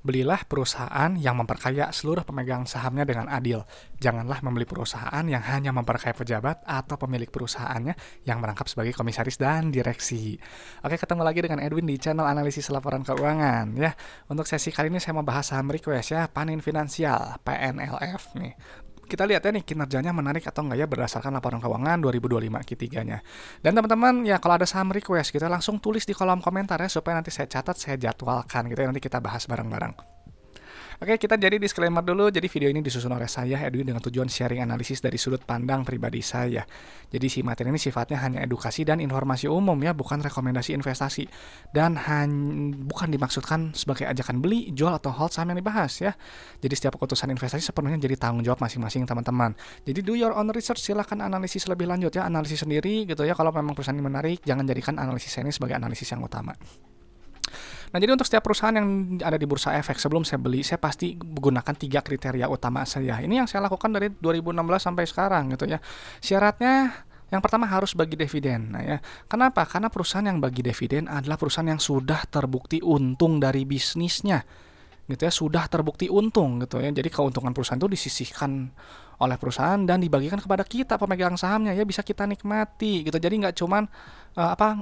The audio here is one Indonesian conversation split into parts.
Belilah perusahaan yang memperkaya seluruh pemegang sahamnya dengan adil. Janganlah membeli perusahaan yang hanya memperkaya pejabat atau pemilik perusahaannya yang merangkap sebagai komisaris dan direksi. Oke, ketemu lagi dengan Edwin di channel analisis laporan keuangan ya. Untuk sesi kali ini saya mau bahas saham request ya, Panin Finansial, PNLF nih. Kita lihat ya nih kinerjanya menarik atau enggak ya berdasarkan laporan keuangan 2025 Q3-nya. Dan teman-teman ya kalau ada saham request kita langsung tulis di kolom komentar ya supaya nanti saya catat, saya jadwalkan gitu ya, nanti kita bahas bareng-bareng. Oke, kita jadi disclaimer dulu. Jadi video ini disusun oleh saya, Edwin, dengan tujuan sharing analisis dari sudut pandang pribadi saya. Jadi si materi ini sifatnya hanya edukasi dan informasi umum ya, bukan rekomendasi investasi. Dan bukan dimaksudkan sebagai ajakan beli, jual, atau hold saham yang dibahas ya. Jadi setiap keputusan investasi sepenuhnya jadi tanggung jawab masing-masing teman-teman. Jadi do your own research, silahkan analisis lebih lanjut ya, analisis sendiri gitu ya. Kalau memang perusahaan ini menarik, jangan jadikan analisis saya ini sebagai analisis yang utama. Nah, jadi untuk setiap perusahaan yang ada di Bursa Efek, sebelum saya beli, saya pasti menggunakan 3 kriteria utama saya. Ini yang saya lakukan dari 2016 sampai sekarang gitu ya. Syaratnya yang pertama harus bagi dividen. Nah ya, kenapa? Karena perusahaan yang bagi dividen adalah perusahaan yang sudah terbukti untung dari bisnisnya. Gitu ya, sudah terbukti untung gitu ya. Jadi keuntungan perusahaan itu disisihkan oleh perusahaan dan dibagikan kepada kita pemegang sahamnya ya, bisa kita nikmati gitu. Jadi nggak cuman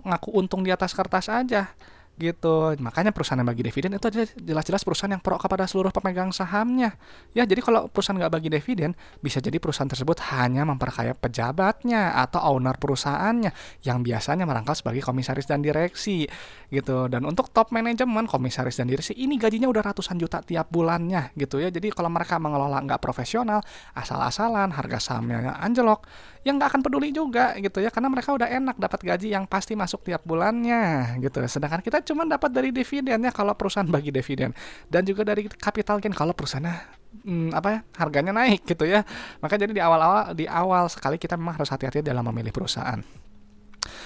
ngaku untung di atas kertas aja gitu. Makanya perusahaan yang bagi dividen itu jelas-jelas perusahaan yang pro kepada seluruh pemegang sahamnya ya. Jadi kalau perusahaan nggak bagi dividen, bisa jadi perusahaan tersebut hanya memperkaya pejabatnya atau owner perusahaannya yang biasanya merangkap sebagai komisaris dan direksi gitu. Dan untuk top manajemen, komisaris dan direksi ini gajinya udah ratusan juta tiap bulannya gitu ya. Jadi kalau mereka mengelola nggak profesional, asal-asalan, harga sahamnya anjlok, yang nggak akan peduli juga gitu ya, karena mereka udah enak dapat gaji yang pasti masuk tiap bulannya gitu. Sedangkan kita cuma dapat dari dividennya kalau perusahaan bagi dividen, dan juga dari capital gain kalau perusahaannya harganya naik gitu ya. Maka jadi di awal sekali kita memang harus hati-hati dalam memilih perusahaan.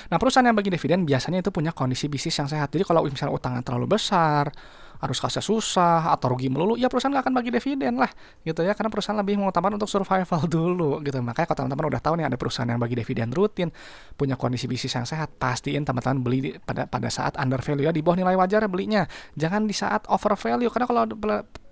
Nah, perusahaan yang bagi dividen biasanya itu punya kondisi bisnis yang sehat. Jadi kalau misalnya utangnya terlalu besar, harus kasih susah atau rugi melulu, ya perusahaan nggak akan bagi dividen lah gitu ya, karena perusahaan lebih mengutamakan untuk survival dulu gitu. Makanya kalau teman-teman udah tahu nih ada perusahaan yang bagi dividen rutin, punya kondisi bisnis yang sehat, pastiin teman-teman beli pada saat under value ya, di bawah nilai wajar belinya. Jangan di saat over value, karena kalau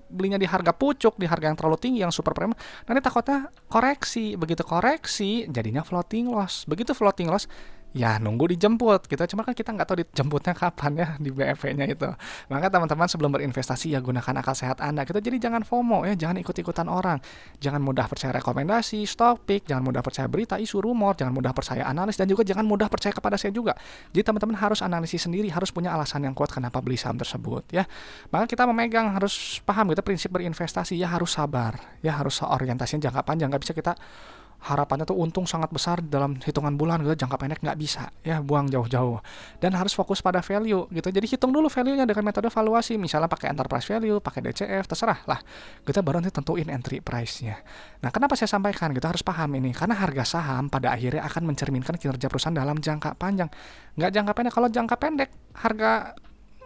belinya di harga pucuk, di harga yang terlalu tinggi, yang super premium, nanti takutnya koreksi. Begitu koreksi, jadinya floating loss. Begitu floating loss, ya nunggu dijemput gitu. Cuma kan kita nggak tahu dijemputnya kapan ya di BFV-nya itu. Maka teman-teman sebelum berinvestasi ya gunakan akal sehat Anda gitu. Jadi jangan FOMO ya, jangan ikut-ikutan orang. Jangan mudah percaya rekomendasi, stock pick, jangan mudah percaya berita, isu, rumor, jangan mudah percaya analis, dan juga jangan mudah percaya kepada saya juga. Jadi teman-teman harus analisis sendiri, harus punya alasan yang kuat kenapa beli saham tersebut ya. Maka kita memegang, harus paham gitu prinsip berinvestasi ya, harus sabar ya, harus orientasinya jangka panjang. Nggak bisa kita harapannya tuh untung sangat besar dalam hitungan bulan gitu, jangka pendek nggak bisa ya, buang jauh-jauh. Dan harus fokus pada value gitu. Jadi hitung dulu value-nya dengan metode valuasi, misalnya pakai enterprise value, pakai DCF, terserah lah. Kita baru nanti tentuin entry price-nya. Nah, kenapa saya sampaikan gitu, harus paham ini, karena harga saham pada akhirnya akan mencerminkan kinerja perusahaan dalam jangka panjang, nggak jangka pendek. Kalau jangka pendek harga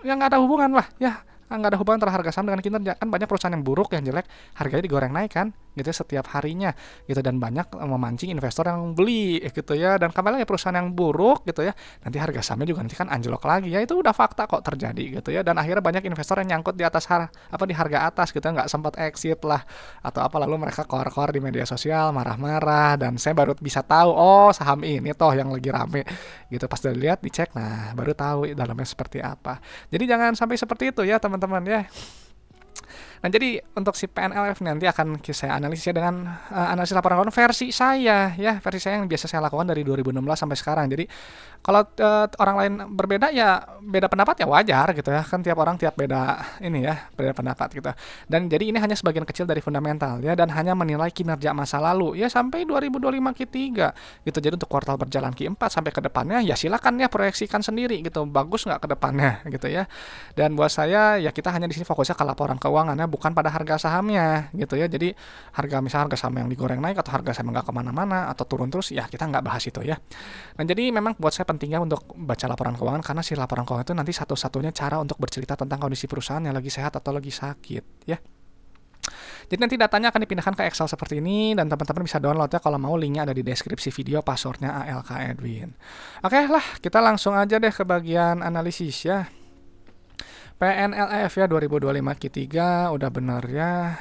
ya nggak ada hubungan lah ya, nggak ada hubungan antara harga saham dengan kinerja. Kan banyak perusahaan yang buruk, yang jelek, harganya digoreng naik kan gitu ya, setiap harinya gitu, dan banyak memancing investor yang beli gitu ya. Dan kembali ya, perusahaan yang buruk gitu ya, nanti harga sahamnya juga nanti kan anjlok lagi ya. Itu udah fakta kok terjadi gitu ya. Dan akhirnya banyak investor yang nyangkut di atas di harga atas gitu ya, nggak sempat exit lah atau apa, lalu mereka koar-koar di media sosial, marah-marah, dan saya baru bisa tahu, oh saham ini toh yang lagi rame gitu. Pas udah lihat, dicek, nah baru tahu dalamnya seperti apa. Jadi jangan sampai seperti itu ya teman-teman ya. Nah, jadi untuk si PNLF nanti akan saya analisis dengan analisis laporan keuangan versi saya ya, versi saya yang biasa saya lakukan dari 2016 sampai sekarang. Jadi kalau orang lain berbeda ya, beda pendapat ya wajar gitu ya, kan tiap orang beda ini ya, beda pendapat gitu. Dan jadi ini hanya sebagian kecil dari fundamental ya, dan hanya menilai kinerja masa lalu ya sampai 2025 Q3 gitu. Jadi untuk kuartal berjalan Q4 sampai ke depannya ya silakan ya proyeksikan sendiri gitu, bagus nggak ke depannya gitu ya. Dan buat saya ya, kita hanya di sini fokusnya ke laporan keuangannya, bukan pada harga sahamnya gitu ya. Jadi misalnya harga saham yang digoreng naik atau harga saham nggak kemana-mana atau turun terus ya, kita nggak bahas itu ya. Nah, jadi memang buat saya pentingnya untuk baca laporan keuangan, karena si laporan keuangan itu nanti satu-satunya cara untuk bercerita tentang kondisi perusahaan yang lagi sehat atau lagi sakit ya. Jadi nanti datanya akan dipindahkan ke Excel seperti ini, dan teman-teman bisa downloadnya kalau mau, linknya ada di deskripsi video, passwordnya ALK Edwin. Oke lah, kita langsung aja deh ke bagian analisis ya. PNLF ya 2025 Q3 udah bener ya.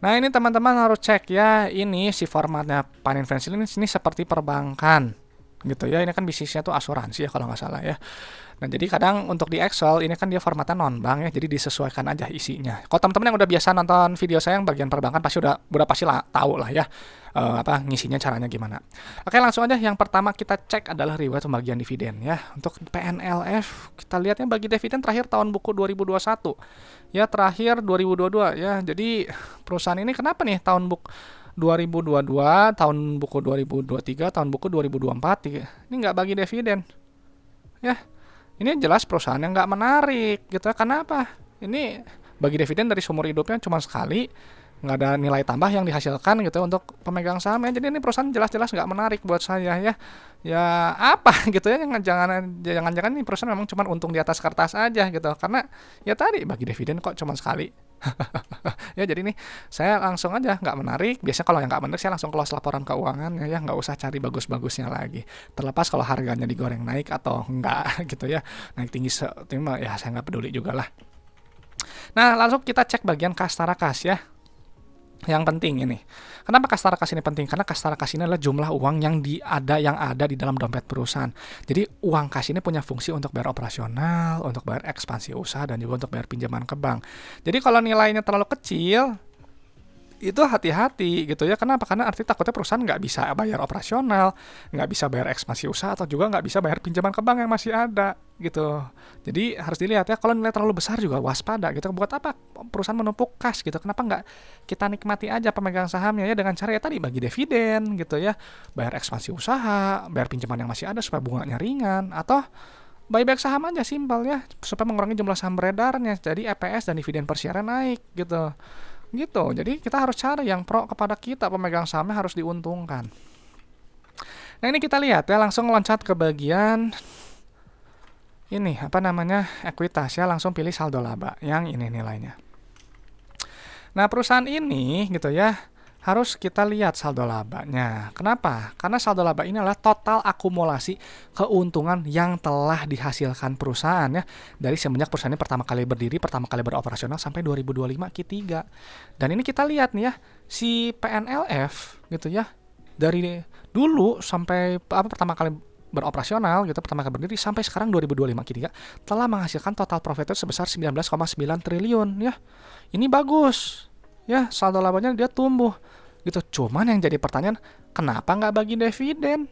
Nah ini teman-teman harus cek ya, ini si formatnya Financial ini seperti perbankan gitu ya. Ini kan bisnisnya tuh asuransi ya kalau nggak salah ya. Nah jadi kadang untuk di Excel ini kan dia formatnya non bank ya, jadi disesuaikan aja isinya. Kalau teman-teman yang udah biasa nonton video saya yang bagian perbankan pasti udah pasti tahu lah ya ngisinya caranya gimana. Oke langsung aja, yang pertama kita cek adalah riwayat pembagian dividen ya. Untuk PNLF kita lihatnya bagi dividen terakhir tahun buku 2021 ya, terakhir 2022 ya. Jadi perusahaan ini kenapa nih tahun buku 2022, tahun buku 2023, tahun buku 2024 ini nggak bagi dividen ya. Ini jelas perusahaan yang nggak menarik gitu ya. Kenapa? Ini bagi dividen dari seumur hidupnya cuma sekali, nggak ada nilai tambah yang dihasilkan gitu untuk pemegang sahamnya. Jadi ini perusahaan jelas-jelas nggak menarik buat saya ya. Ya apa gitu ya, jangan-jangan ini perusahaan memang cuma untung di atas kertas aja gitu. Karena ya tadi bagi dividen kok cuma sekali. Ya jadi nih saya langsung aja nggak menarik. Biasanya kalau yang nggak menarik saya langsung close laporan keuangan ya, nggak usah cari bagus-bagusnya lagi. Terlepas kalau harganya digoreng naik atau enggak gitu ya, naik tinggi ya saya nggak peduli juga lah. Nah langsung kita cek bagian kastara kas ya. Yang penting ini, kenapa kastara kas ini penting? Karena kastara kas ini adalah jumlah uang yang ada di dalam dompet perusahaan. Jadi uang kas ini punya fungsi untuk bayar operasional, untuk bayar ekspansi usaha, dan juga untuk bayar pinjaman ke bank. Jadi kalau nilainya terlalu kecil, itu hati-hati gitu ya. Kenapa? Karena arti takutnya perusahaan nggak bisa bayar operasional, nggak bisa bayar ekspansi usaha, atau juga nggak bisa bayar pinjaman ke bank yang masih ada gitu. Jadi harus dilihat ya, kalau nilai terlalu besar juga waspada gitu. Buat apa perusahaan menumpuk kas gitu? Kenapa nggak kita nikmati aja pemegang sahamnya ya dengan cara ya tadi bagi dividen gitu ya, bayar ekspansi usaha, bayar pinjaman yang masih ada supaya bunganya ringan, atau buyback saham aja simpel ya, supaya mengurangi jumlah saham beredarnya. Jadi EPS dan dividen per share naik gitu. Jadi kita harus cari yang pro kepada kita, pemegang sahamnya harus diuntungkan. Nah ini kita lihat ya, langsung loncat ke bagian ini ekuitas ya, langsung pilih saldo laba yang ini nilainya. Nah perusahaan ini gitu ya, harus kita lihat saldo labanya. Kenapa? Karena saldo laba ini adalah total akumulasi keuntungan yang telah dihasilkan perusahaan ya, dari semenjak perusahaan ini pertama kali berdiri, pertama kali beroperasional sampai 2025 Q3. Dan ini kita lihat nih ya, si PNLF gitu ya, dari dulu sampai pertama kali beroperasional gitu, pertama kali berdiri sampai sekarang 2025 Q3 telah menghasilkan total profit sebesar 19,9 triliun ya. Ini bagus. Ya, saldo labanya dia tumbuh gitu. Cuman yang jadi pertanyaan, kenapa nggak bagi dividen?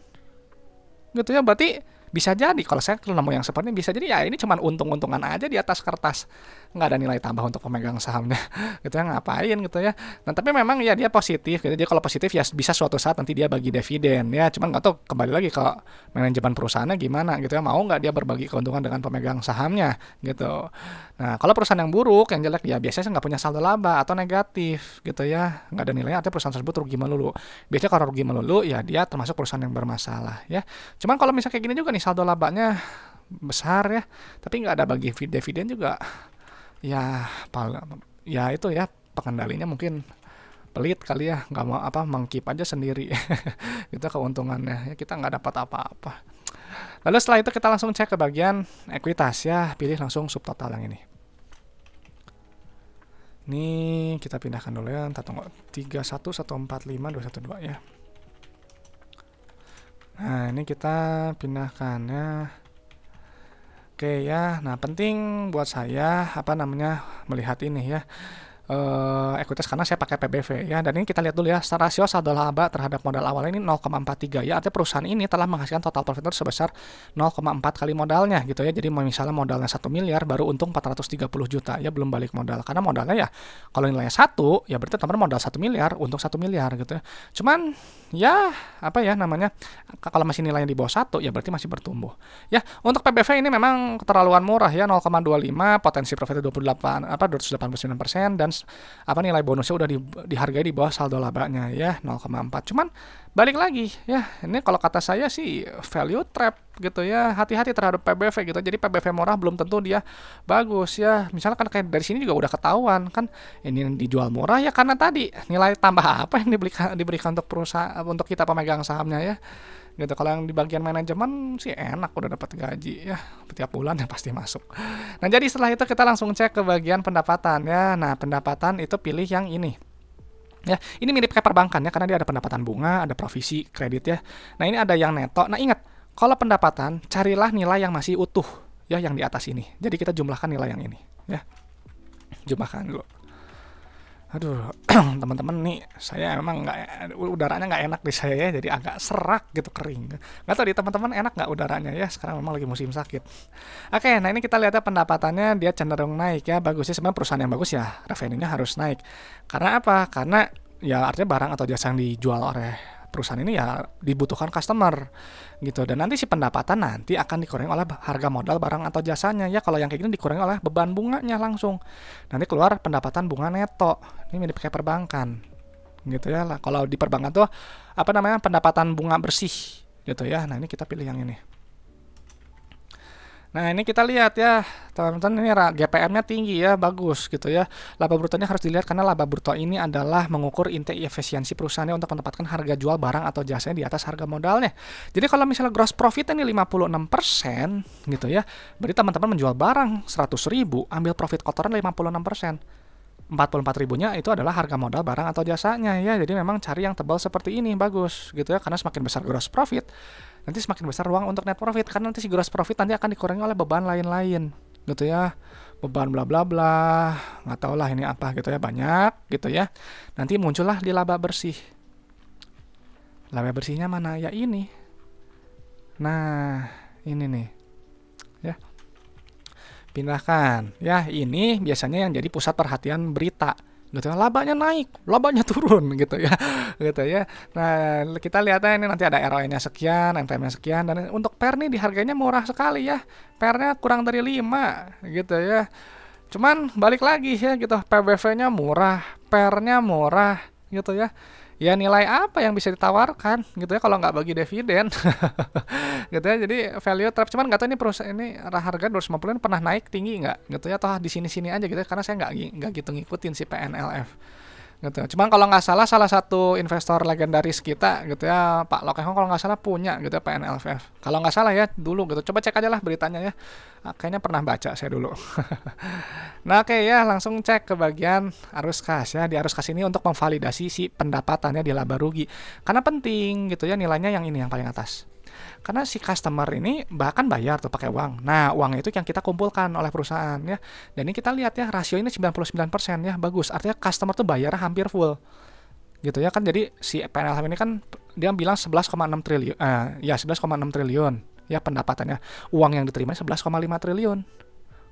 Gitu ya, berarti bisa jadi kalau saya nemu yang seperti ini, bisa jadi ya ini cuma untung-untungan aja di atas kertas, nggak ada nilai tambah untuk pemegang sahamnya gitu ya, ngapain gitu ya. Nah tapi memang ya dia positif gitu. Jadi kalau positif ya bisa suatu saat nanti dia bagi dividen ya, cuman nggak tahu kembali lagi ke manajemen perusahaannya gimana gitu ya, mau nggak dia berbagi keuntungan dengan pemegang sahamnya gitu. Nah kalau perusahaan yang buruk, yang jelek, ya biasanya nggak punya saldo laba atau negatif gitu ya, nggak ada nilainya, artinya perusahaan tersebut rugi melulu. Biasanya kalau rugi melulu ya dia termasuk perusahaan yang bermasalah ya. Cuman kalau misalnya kayak gini juga nih, saldo labanya besar ya, tapi nggak ada bagi dividen juga, ya itu ya pengendalinya mungkin pelit kali ya, nggak mau mengkeep aja sendiri itu keuntungannya ya, kita nggak dapat apa-apa. Lalu setelah itu kita langsung cek ke bagian ekuitas ya, pilih langsung subtotal yang ini. Ini kita pindahkan dulu ya, 31145 ya. Nah ini kita pindahkan ya. Oke ya, nah penting buat saya melihat ini ya, ekuitas karena saya pakai PBV ya. Dan ini kita lihat dulu ya, rasio saldo laba terhadap modal awal ini 0,43 ya, artinya perusahaan ini telah menghasilkan total profit sebesar 0,4 kali modalnya gitu ya. Jadi misalnya modalnya 1 miliar, baru untung 430 juta ya, belum balik modal. Karena modalnya ya kalau nilainya 1 ya berarti teman modal 1 miliar, untung 1 miliar gitu ya. Cuman ya kalau masih nilainya di bawah 1 ya berarti masih bertumbuh ya. Untuk PBV ini memang keterlaluan murah ya, 0,25, potensi profitnya 289%, dan nilai bonusnya udah dihargai di bawah saldo labanya ya, 0,4. Cuman balik lagi ya, ini kalau kata saya sih value trap gitu ya, hati-hati terhadap PBV gitu. Jadi PBV murah belum tentu dia bagus ya. Misalnya kan kayak dari sini juga udah ketahuan kan ini dijual murah ya, karena tadi nilai tambah apa yang diberikan untuk perusahaan, untuk kita pemegang sahamnya ya gitu. Kalau yang di bagian manajemen sih enak, udah dapat gaji ya tiap bulan ya pasti masuk. Nah, jadi setelah itu kita langsung cek ke bagian pendapatan ya. Nah, pendapatan itu pilih yang ini. Ya, ini mirip kayak perbankan ya, karena dia ada pendapatan bunga, ada provisi, kredit ya. Nah, ini ada yang neto. Nah, ingat, kalau pendapatan carilah nilai yang masih utuh ya, yang di atas ini. Jadi kita jumlahkan nilai yang ini ya. Jumlahkan dulu. Aduh, teman-teman nih, saya emang nggak, udaranya nggak enak di saya ya, jadi agak serak gitu, kering. Nggak tahu di teman-teman enak nggak udaranya ya, sekarang memang lagi musim sakit. Oke, nah ini kita lihatnya pendapatannya dia cenderung naik ya, bagusnya sebenarnya perusahaan yang bagus ya, revenue-nya harus naik. Karena apa? Karena ya artinya barang atau jasa yang dijual oleh perusahaan ini ya dibutuhkan customer gitu, dan nanti si pendapatan nanti akan dikurangi oleh harga modal barang atau jasanya ya. Kalau yang kayak gini dikurangi oleh beban bunganya langsung, nanti keluar pendapatan bunga neto. Ini mirip kayak perbankan gitu ya lah. Kalau di perbankan tuh apa namanya, pendapatan bunga bersih gitu ya. Nah, ini kita pilih yang ini. Nah, ini kita lihat ya, teman-teman, ini GPM-nya tinggi ya, bagus gitu ya. Laba brutonya harus dilihat karena laba bruto ini adalah mengukur inti efisiensi perusahaannya untuk menempatkan harga jual barang atau jasanya di atas harga modalnya. Jadi kalau misalnya gross profit ini 56% gitu ya, berarti teman-teman menjual barang 100.000, ambil profit kotoran 56%. 44 ribunya itu adalah harga modal barang atau jasanya ya. Jadi memang cari yang tebal seperti ini bagus gitu ya, karena semakin besar gross profit nanti semakin besar ruang untuk net profit, karena nanti si gross profit nanti akan dikurangi oleh beban lain-lain gitu ya, beban bla bla bla, nggak tahu lah ini apa gitu ya, banyak gitu ya. Nanti muncullah di laba bersih. Laba bersihnya mana ya, ini. Nah, ini nih ya, pindahkan ya. Ini biasanya yang jadi pusat perhatian berita gitu ya, labanya naik, labanya turun gitu ya, gitu ya. Nah, kita lihatnya ini nanti ada ROI-nya sekian, NPM-nya sekian, dan untuk PER nih dihargainya murah sekali ya, PER-nya kurang dari 5 gitu ya. Cuman balik lagi ya gitu, PBV-nya murah, PER-nya murah gitu ya. Ya nilai apa yang bisa ditawarkan gitu ya kalau nggak bagi dividen gitu ya. Jadi value trap, cuman nggak tahu ini perusahaan ini harga 250 pernah naik tinggi nggak gitu ya, atau di sini-sini aja gitu ya, karena saya nggak gitu ngikutin si PNLF gitu. Cuman kalau nggak salah satu investor legendaris kita gitu ya, Pak Lokehong kalau nggak salah punya gitu ya PNLF. Kalau nggak salah ya dulu gitu. Coba cek aja lah beritanya ya. Kayaknya pernah baca saya dulu. Nah, oke ya, langsung cek ke bagian arus kas ya. Di arus kas ini untuk memvalidasi si pendapatannya di laba rugi. Karena penting gitu ya, nilainya yang ini yang paling atas. Karena si customer ini bahkan bayar tuh pakai uang. Nah, uangnya itu yang kita kumpulkan oleh perusahaan ya. Dan ini kita lihat ya, rasio ini 99% ya, bagus. Artinya customer tuh bayar hampir full. Gitu ya kan. Jadi si PNLH ini kan dia bilang 11,6 triliun. Ya 11,6 triliun ya pendapatannya. Uang yang diterima 11,5 triliun.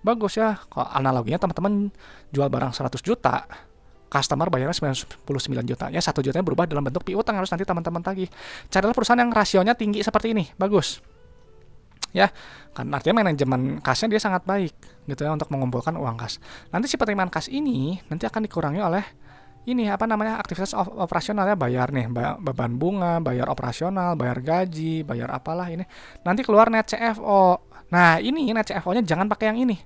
Bagus ya. Kalau analoginya teman-teman jual barang 100 juta, customer bayarnya 99 juta ya, 1 jutanya berubah dalam bentuk piutang harus nanti teman-teman tagih. Carilah perusahaan yang rasionya tinggi seperti ini, bagus ya, kan artinya manajemen kasnya dia sangat baik gitu ya untuk mengumpulkan uang kas. Nanti si penerimaan kas ini nanti akan dikurangi oleh ini apa namanya, aktivitas operasional ya, bayar nih beban bunga, bayar operasional, bayar gaji, bayar apalah ini, nanti keluar net CFO. Nah, ini net CFO-nya jangan pakai yang ini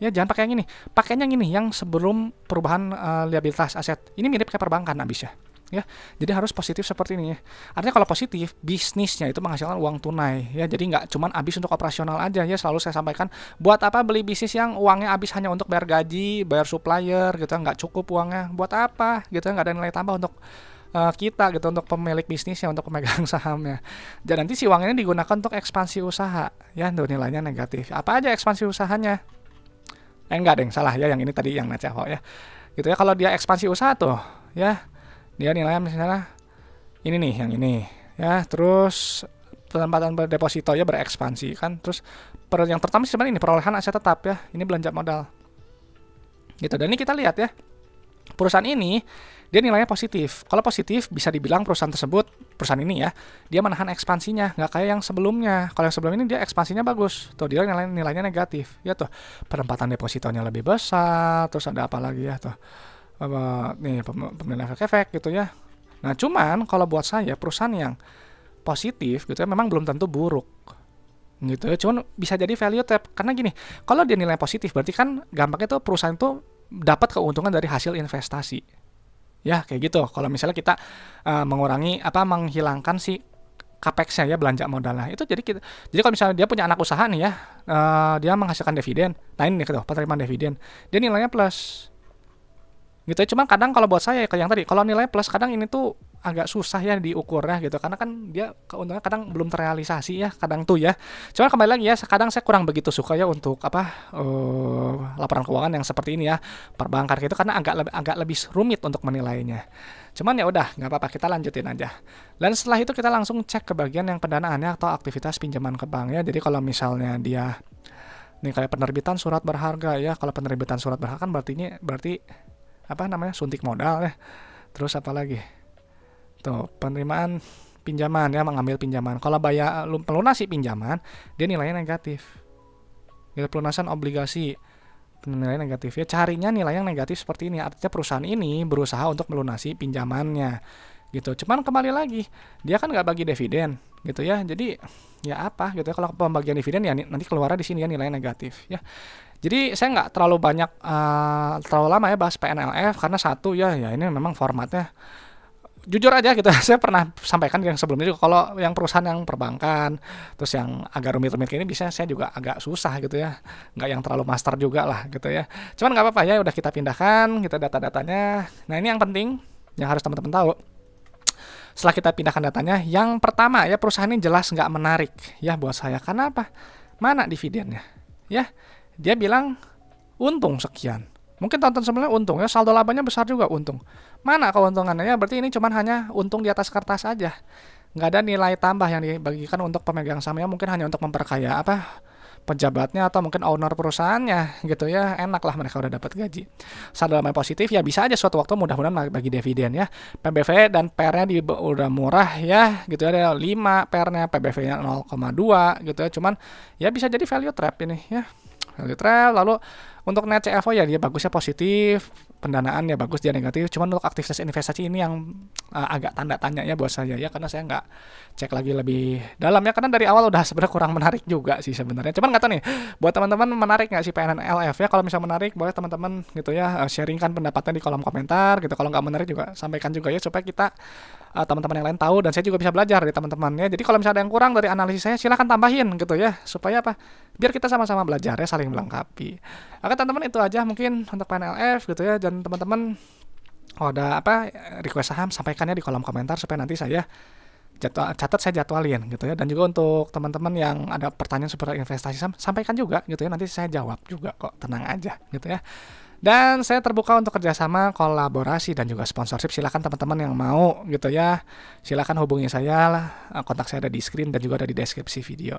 ya, jangan pakai yang ini, pakainya yang ini, yang sebelum perubahan liabilitas aset. Ini mirip kayak perbankan habisnya ya. Jadi harus positif seperti ini ya. Artinya kalau positif, bisnisnya itu menghasilkan uang tunai ya. Jadi nggak cuman habis untuk operasional aja ya. Selalu saya sampaikan, buat apa beli bisnis yang uangnya habis hanya untuk bayar gaji, bayar supplier gitu, nggak cukup uangnya. Buat apa gitu, nggak ada nilai tambah untuk kita gitu, untuk pemilik bisnisnya, untuk pemegang sahamnya. Dan nanti si uang ini digunakan untuk ekspansi usaha ya, tuh nilainya negatif. Apa aja ekspansi usahanya? Enggak deng, salah ya, yang ini tadi yang net CFO ya. Gitu ya, kalau dia ekspansi usaha tuh ya, dia nilainya misalnya ini nih, yang ini ya. Terus penempatan deposito ya berekspansi kan. Terus yang pertama sebenarnya ini perolehan aset tetap ya, ini belanja modal. Gitu. Dan ini kita lihat ya, perusahaan ini dia nilainya positif. Kalau positif bisa dibilang perusahaan ini ya, dia menahan ekspansinya, nggak kayak yang sebelumnya. Kalau yang sebelum ini dia ekspansinya bagus, tuh dia nilainya negatif ya, tuh penempatan depositonya lebih besar. Terus ada apa lagi ya, tuh nih pemilihan efek gitu ya. Nah, cuman kalau buat saya perusahaan yang positif gitu ya memang belum tentu buruk gitu ya, cuman bisa jadi value trap. Karena gini, kalau dia nilai positif berarti kan gampangnya tuh perusahaan itu dapat keuntungan dari hasil investasi ya, kayak gitu. Kalau misalnya kita menghilangkan si capex-nya ya, belanja modalnya. Itu jadi kalau misalnya dia punya anak usaha nih ya, dia menghasilkan dividen. Nah ini nih tuh, penerimaan dividen. Dia nilainya plus. Gitu ya. Cuman kadang kalau buat saya kayak yang tadi, kalau nilai plus kadang ini tuh agak susah ya diukurnya gitu, karena kan dia keuntungannya kadang belum terrealisasi ya, kadang tuh ya. Cuman kembali lagi ya, kadang saya kurang begitu suka ya untuk laporan keuangan yang seperti ini ya, perbankan gitu, karena agak lebih rumit untuk menilainya. Cuman ya udah, nggak apa-apa, kita lanjutin aja. Dan setelah itu kita langsung cek ke bagian yang pendanaannya atau aktivitas pinjaman ke bank ya. Jadi kalau misalnya dia nih kayak penerbitan surat berharga ya, kalau penerbitan surat berharga kan berarti apa namanya, suntik modal ya. Terus apa lagi tuh, penerimaan pinjaman ya, mengambil pinjaman. Kalau bayar pelunasi pinjaman, dia nilainya negatif. Nilai pelunasan obligasi nilai negatif ya, carinya nilai yang negatif seperti ini, artinya perusahaan ini berusaha untuk melunasi pinjamannya gitu. Cuman kembali lagi, dia kan nggak bagi dividen gitu ya, jadi ya apa gitu ya, kalau pembagian dividen ya nanti keluarnya di sini ya nilai negatif ya. Jadi saya nggak terlalu banyak terlalu lama ya bahas PNLF, karena satu ya ini memang formatnya jujur aja gitu. Saya pernah sampaikan yang sebelumnya juga, kalau yang perusahaan yang perbankan terus yang agak rumit-rumit kayak ini bisa saya juga agak susah gitu ya, nggak yang terlalu master juga lah gitu ya. Cuman nggak apa-apa ya, udah kita pindahkan kita data-datanya. Nah ini yang penting yang harus teman-teman tahu. Setelah kita pindahkan datanya, yang pertama ya, perusahaan ini jelas nggak menarik ya buat saya. Karena apa? Mana dividennya ya, dia bilang untung sekian. Mungkin tahun sebelumnya untung ya, saldo labanya besar juga untung. Mana keuntungannya ya? Berarti ini cuma hanya untung di atas kertas aja. Nggak ada nilai tambah yang dibagikan untuk pemegang sahamnya, mungkin hanya untuk memperkaya pejabatnya atau mungkin owner perusahaannya gitu ya. Enak lah mereka udah dapat gaji. Saldo laba positif ya, bisa aja suatu waktu mudah-mudahan bagi dividen ya. PBV dan PR-nya udah murah ya gitu ya, ada 5 PR-nya, PBV-nya 0,2 gitu ya. Cuman ya bisa jadi value trap ini ya. Value trap. Lalu untuk net CFO ya dia bagusnya positif, pendanaan ya bagus, dia negatif. Cuman untuk aktivitas investasi ini yang agak tanda tanya ya buat saya ya, karena saya nggak cek lagi lebih dalam ya, karena dari awal udah sebenarnya kurang menarik juga sih sebenarnya. Cuman nggak tahu nih buat teman-teman, menarik nggak sih PNLF ya? Kalau misalnya menarik, boleh teman-teman gitu ya sharingkan pendapatnya di kolom komentar gitu. Kalau nggak menarik juga sampaikan juga ya, supaya kita teman-teman yang lain tahu, dan saya juga bisa belajar dari teman-teman ya. Jadi kalau misalnya ada yang kurang dari analisis saya, silahkan tambahin gitu ya, supaya apa? Biar kita sama-sama belajar ya, saling melengkapi. Oke teman-teman, itu aja mungkin untuk PNLF gitu ya. Dan teman-teman kalau ada request saham, sampaikannya di kolom komentar supaya nanti saya catat, saya jadwalin gitu ya. Dan juga untuk teman-teman yang ada pertanyaan seputar investasi saham, sampaikan juga gitu ya, nanti saya jawab juga kok, tenang aja gitu ya. Dan saya terbuka untuk kerjasama, kolaborasi, dan juga sponsorship. Silakan teman-teman yang mau gitu ya, silakan hubungi saya lah. Kontak saya ada di screen dan juga ada di deskripsi video.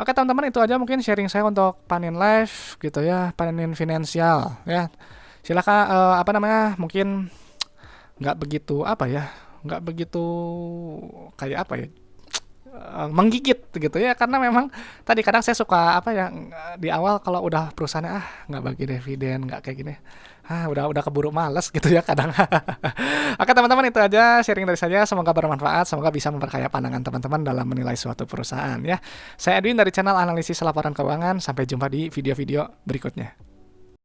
Oke teman-teman, itu aja mungkin sharing saya untuk Panin Live gitu ya, Panin Finansial ya. Silakan mungkin nggak begitu kayak menggigit gitu ya, karena memang tadi kadang saya suka di awal kalau udah perusahaannya nggak bagi dividen, nggak kayak gini, udah keburu males gitu ya kadang. Oke teman-teman, itu aja sharing dari saya, semoga bermanfaat, semoga bisa memperkaya pandangan teman-teman dalam menilai suatu perusahaan ya. Saya Edwin dari channel Analisis Laporan Keuangan, sampai jumpa di video-video berikutnya.